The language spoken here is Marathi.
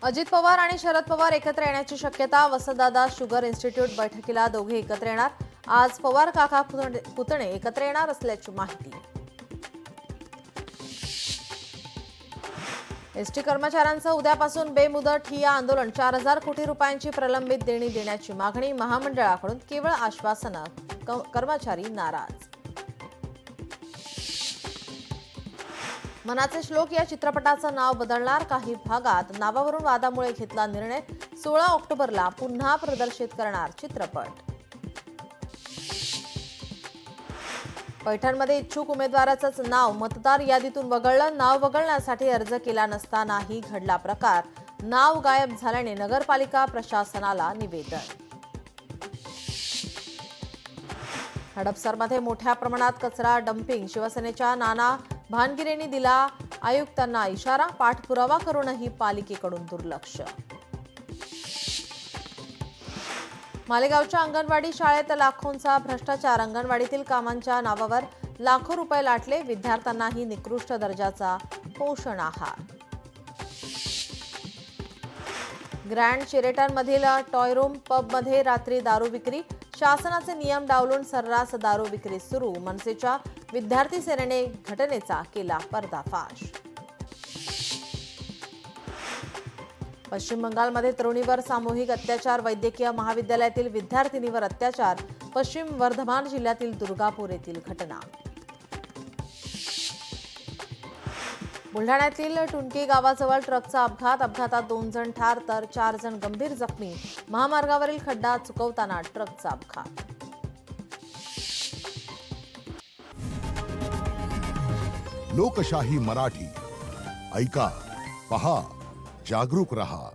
अजित पवार आणि शरद पवार एकत्र येण्याची शक्यता। वसंतदादा शुगर इन्स्टिट्यूट बैठकीला दोघे एकत्र येणार। आज पवार काका पुतणे एकत्र येणार असल्याची माहिती। एसटी कर्मचाऱ्यांचं उद्यापासून बेमुदत ठिय्या आंदोलन। 4000 कोटी रुपयांची प्रलंबित देणी देण्याची मागणी। महामंडळाकडून केवळ आश्वासनं, कर्मचारी नाराज। मनाचे श्लोक या चित्रपटाचं नाव बदलणार। काही भागात नावावरून वादामुळे घेतला निर्णय। 16 ऑक्टोबरला पुन्हा प्रदर्शित करणार चित्रपट। पैठणमध्ये इच्छुक उमेदवाराचंच नाव मतदार यादीतून वगळलं। नाव वगळण्यासाठी अर्ज केला नसतानाही घडला प्रकार। नाव गायब झाल्याने नगरपालिका प्रशासनाला निवेदन। हडपसरमध्ये मोठ्या प्रमाणात कचरा डंपिंग। शिवसेनेच्या नाना भानगिरेंनी दिला आयुक्तांना इशारा। पाठपुरावा करूनही पालिकेकडून दुर्लक्ष। मालेगावच्या अंगणवाडी शाळेत लाखोंचा भ्रष्टाचार। अंगणवाडीतील कामांच्या नावावर लाखो रुपये लाटले। विद्यार्थ्यांनाही निकृष्ट दर्जाचा पोषण आहार। ग्रँड शेरेटनमधील टॉय रूम पबमध्ये रात्री दारू विक्री। शासनाचे नियम डावलून सर्रास दारू विक्री सुरू। मनसेच्या विद्यार्थी सेनेने घटनेचा केला पर्दाफाश। पश्चिम बंगालमध्ये तरुणीवर सामूहिक अत्याचार। वैद्यकीय महाविद्यालयातील विद्यार्थिनीवर अत्याचार। पश्चिम वर्धमान जिल्ह्यातील दुर्गापूर येथील घटना। बुलढाण्यातील टुणकी गावाजवळ ट्रकचा अपघात। अपघातात 2 जण ठार तर 4 जण गंभीर जखमी। महामार्गावरील खड्डा चुकवताना ट्रकचा अपघात। लोकशाही मराठी ऐका, पहा, जागरूक रहा।